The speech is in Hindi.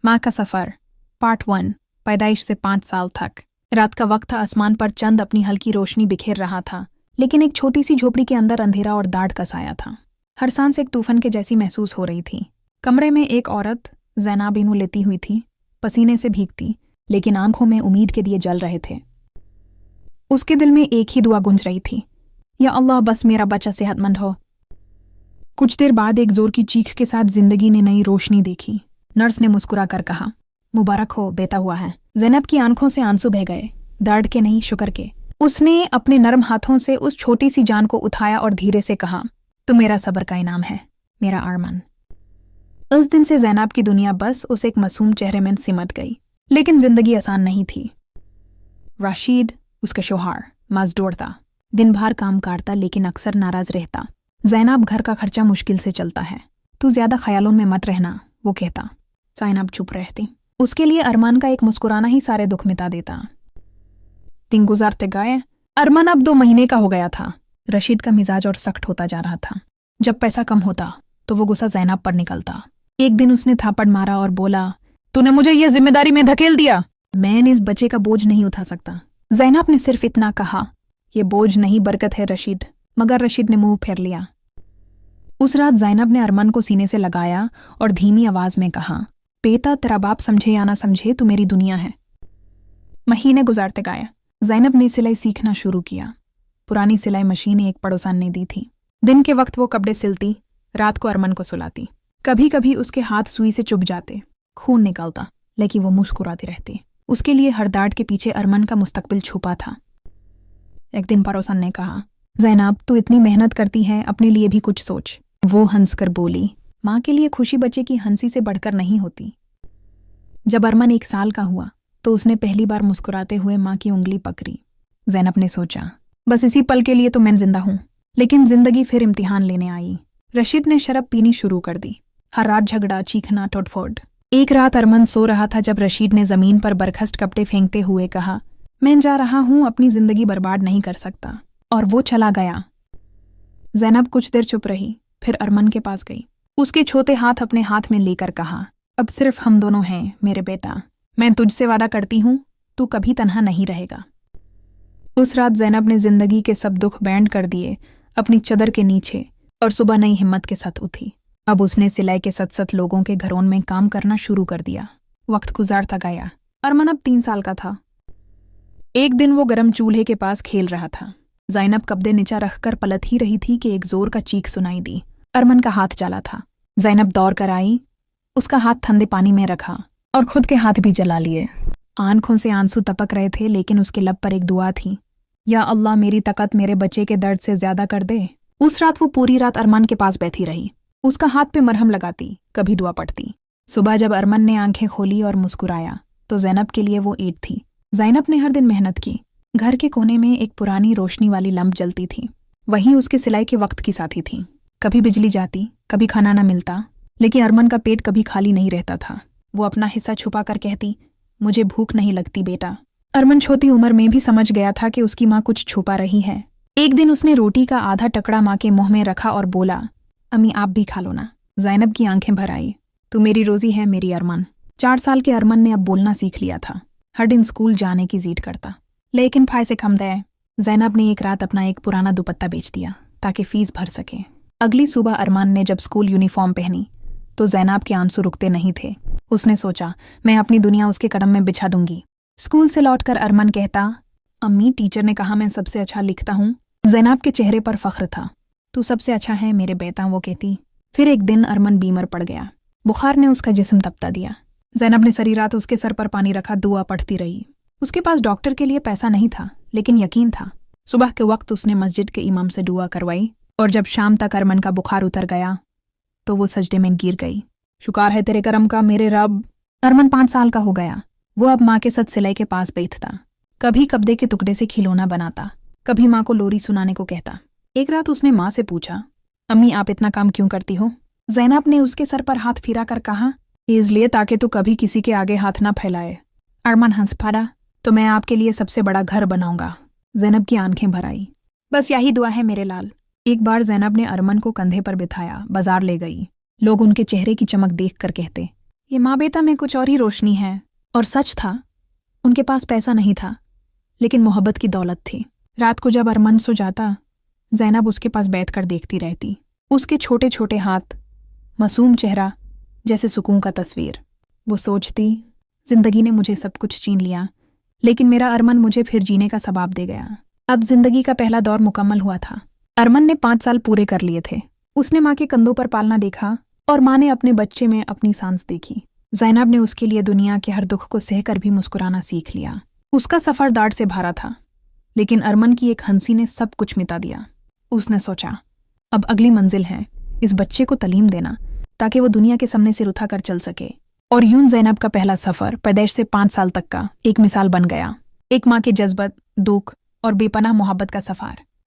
माँ का सफ़र पार्ट 1। पैदाइश से 5 साल तक। रात का वक्त था। आसमान पर चंद अपनी हल्की रोशनी बिखेर रहा था, लेकिन एक छोटी सी झोपड़ी के अंदर अंधेरा और दाढ़ का साया था। हर सांस एक तूफान के जैसी महसूस हो रही थी। कमरे में एक औरत ज़ैनब इन्हू लेटी हुई थी, पसीने से भीगती, लेकिन आंखों में उम्मीद के दिए जल रहे थे। उसके दिल में एक ही दुआ गूंज रही थी, या अल्लाह बस मेरा बच्चा सेहतमंद हो। कुछ देर बाद एक जोर की चीख के साथ जिंदगी ने नई रोशनी देखी। नर्स ने मुस्कुरा कर कहा, मुबारक हो, बेटा हुआ है। ज़ैनब की आंखों से आंसू बह गए, दर्द के नहीं शुक्र के। उसने अपने नरम हाथों से उस छोटी सी जान को उठाया और धीरे से कहा, तू मेरा सब्र का इनाम है, मेरा अरमान। उस दिन से ज़ैनब की दुनिया बस उस एक मासूम चेहरे में सिमट गई। लेकिन जिंदगी आसान नहीं थी। राशिद, उसका शौहर, मजदूर था। दिन भर काम करता, लेकिन अक्सर नाराज रहता। ज़ैनब, घर का खर्चा मुश्किल से चलता है, तू ज्यादा ख्यालों में मत रहना, वो कहता। ज़ैनब चुप रहती। उसके लिए अरमान का एक मुस्कुराना ही सारे दुख मिटा देता। दिन गुजारते गए। अरमान अब 2 महीने का हो गया था। रशीद का मिजाज और सख्त होता जा रहा था। जब पैसा कम होता तो वो गुस्सा ज़ैनब पर निकलता। एक दिन उसने थापड़ मारा और बोला, तूने मुझे ये जिम्मेदारी में धकेल दिया। मैं इस बच्चे का बोझ नहीं उठा सकता। ज़ैनब ने सिर्फ इतना कहा, ये बोझ नहीं बरकत है रशीद। मगर रशीद ने मुंह फेर लिया। उस रात ज़ैनब ने अरमान को सीने से लगाया और धीमी आवाज में कहा, बेटा, तेरा बाप समझे या ना समझे, तू मेरी दुनिया है। महीने गुजारते गए। ज़ैनब ने सिलाई सीखना शुरू किया। पुरानी सिलाई मशीन एक पड़ोसन ने दी थी। दिन के वक्त वो कपड़े सिलती, रात को अरमान को सुलाती। कभी कभी उसके हाथ सुई से चुभ जाते, खून निकलता, लेकिन वो मुस्कुराती रहती। उसके लिए हर दर्द के पीछे अरमान का मुस्तकबिल छुपा था। एक दिन पड़ोसन ने कहा, ज़ैनब, तू इतनी मेहनत करती है, अपने लिए भी कुछ सोच। वो हंसकर बोली, माँ के लिए खुशी बच्चे की हंसी से बढ़कर नहीं होती। जब अरमान 1 साल का हुआ तो उसने पहली बार मुस्कुराते हुए माँ की उंगली पकड़ी। ज़ैनब ने सोचा, बस इसी पल के लिए तो मैं जिंदा हूँ। लेकिन जिंदगी फिर इम्तिहान लेने आई। रशीद ने शराब पीनी शुरू कर दी। हर रात झगड़ा, चीखना, टोटफोड़। एक रात अरमान सो रहा था जब रशीद ने जमीन पर बरखस्त कपड़े फेंकते हुए कहा, मैं जा रहा हूँ, अपनी जिंदगी बर्बाद नहीं कर सकता। और वो चला गया। ज़ैनब कुछ देर चुप रही, फिर अरमान के पास गई। उसके छोटे हाथ अपने हाथ में लेकर कहा, अब सिर्फ हम दोनों हैं मेरे बेटा। मैं तुझसे वादा करती हूँ, तू कभी तन्हा नहीं रहेगा। उस रात ज़ैनब ने जिंदगी के सब दुख बैंड कर दिए अपनी चादर के नीचे और सुबह नई हिम्मत के साथ उठी। अब उसने सिलाई के सत लोगों के घरों में काम करना शुरू कर दिया। वक्त गुजारता गया। अरमान अब 3 साल का था। एक दिन वो गर्म चूल्हे के पास खेल रहा था। ज़ैनब कपड़े नीचा रखकर पलट ही रही थी कि एक जोर का चीख सुनाई दी। अरमान का हाथ जला था। ज़ैनब दौड़ कर आई, उसका हाथ ठंडे पानी में रखा और खुद के हाथ भी जला लिए। आंखों से आंसू टपक रहे थे, लेकिन उसके लब पर एक दुआ थी, या अल्लाह, मेरी ताकत मेरे बच्चे के दर्द से ज्यादा कर दे। उस रात वो पूरी रात अरमान के पास बैठी रही। उसका हाथ पे मरहम लगाती, कभी दुआ पढ़ती। सुबह जब अरमान ने आंखें खोली और मुस्कुराया तो ज़ैनब के लिए वो ईद थी। ज़ैनब ने हर दिन मेहनत की। घर के कोने में एक पुरानी रोशनी वाली लंप जलती थी। वही उसके सिलाई के वक्त की साथी थी। कभी बिजली जाती, कभी खाना न मिलता, लेकिन अरमान का पेट कभी खाली नहीं रहता था। वो अपना हिस्सा छुपा कर कहती, मुझे भूख नहीं लगती बेटा। अरमान छोटी उम्र में भी समझ गया था कि उसकी माँ कुछ छुपा रही है। एक दिन उसने रोटी का आधा टुकड़ा माँ के मुंह में रखा और बोला, अम्मी आप भी खा लो ना। ज़ैनब की आंखें भर आई। तू मेरी रोजी है, मेरी अरमान। 4 साल के अरमान ने अब बोलना सीख लिया था। हर दिन स्कूल जाने की जिद करता, लेकिन फायसे कम दे। ज़ैनब ने एक रात अपना एक पुराना दुपट्टा बेच दिया ताकि फीस भर सके। अगली सुबह अरमान ने जब स्कूल यूनिफॉर्म पहनी तो ज़ैनब के आंसू रुकते नहीं थे। उसने सोचा, मैं अपनी दुनिया उसके कदम में बिछा दूंगी। स्कूल से लौटकर अरमान कहता, अम्मी, टीचर ने कहा मैं सबसे अच्छा लिखता हूँ। ज़ैनब के चेहरे पर फख्र था। तू सबसे अच्छा है मेरे बेटा, वो कहती। फिर एक दिन अरमान बीमार पड़ गया। बुखार ने उसका जिस्म तपता दिया। ज़ैनब ने सारी रात उसके सर पर पानी रखा, दुआ पढ़ती रही। उसके पास डॉक्टर के लिए पैसा नहीं था, लेकिन यकीन था। सुबह के वक्त उसने मस्जिद के इमाम से दुआ करवाई और जब शाम तक अरमान का बुखार उतर गया तो वो सजदे में गिर गई। शुक्र है तेरे करम का मेरे रब। अरमान 5 साल का हो गया। वो अब माँ के साथ सिलाई के पास बैठता। कभी कपड़े के टुकड़े से खिलौना बनाता, कभी माँ को लोरी सुनाने को कहता। एक रात उसने माँ से पूछा, अम्मी आप इतना काम क्यों करती हो? ज़ैनब ने उसके सर पर हाथ फिरा कर कहा, इसलिए ताकि तू कभी किसी के आगे हाथ ना फैलाए। अरमान हंस पड़ा, तो मैं आपके लिए सबसे बड़ा घर बनाऊंगा। ज़ैनब की आंखें भर आई। बस यही दुआ है मेरे लाल। एक बार ज़ैनब ने अरमान को कंधे पर बिठाया, बाजार ले गई। लोग उनके चेहरे की चमक देखकर कहते, ये माँ बेटा में कुछ और ही रोशनी है। और सच था, उनके पास पैसा नहीं था, लेकिन मोहब्बत की दौलत थी। रात को जब अरमान सो जाता, ज़ैनब उसके पास बैठकर देखती रहती। उसके छोटे छोटे हाथ, मासूम चेहरा, जैसे सुकून का तस्वीर। वो सोचती, जिंदगी ने मुझे सब कुछ छीन लिया, लेकिन मेरा अरमान मुझे फिर जीने का सबाब दे गया। अब जिंदगी का पहला दौर मुकम्मल हुआ था। अरमान ने 5 साल पूरे कर लिए थे। उसने माँ के कंधों पर पालना देखा और माँ ने अपने बच्चे में अपनी सांस देखी। ज़ैनब ने उसके लिए दुनिया के हर दुख को सहकर भी मुस्कुराना सीख लिया। उसका सफ़र दाढ़ से भरा था, लेकिन अरमान की एक हंसी ने सब कुछ मिटा दिया। उसने सोचा, अब अगली मंजिल है इस बच्चे को तालीम देना, ताकि वो दुनिया के सामने से उठा कर चल सके। और यूं ज़ैनब का पहला सफ़र पैदाइश से 5 साल तक का एक मिसाल बन गया। एक माँ के जज्बात, दुख और बेपनाह मोहब्बत का सफ़र।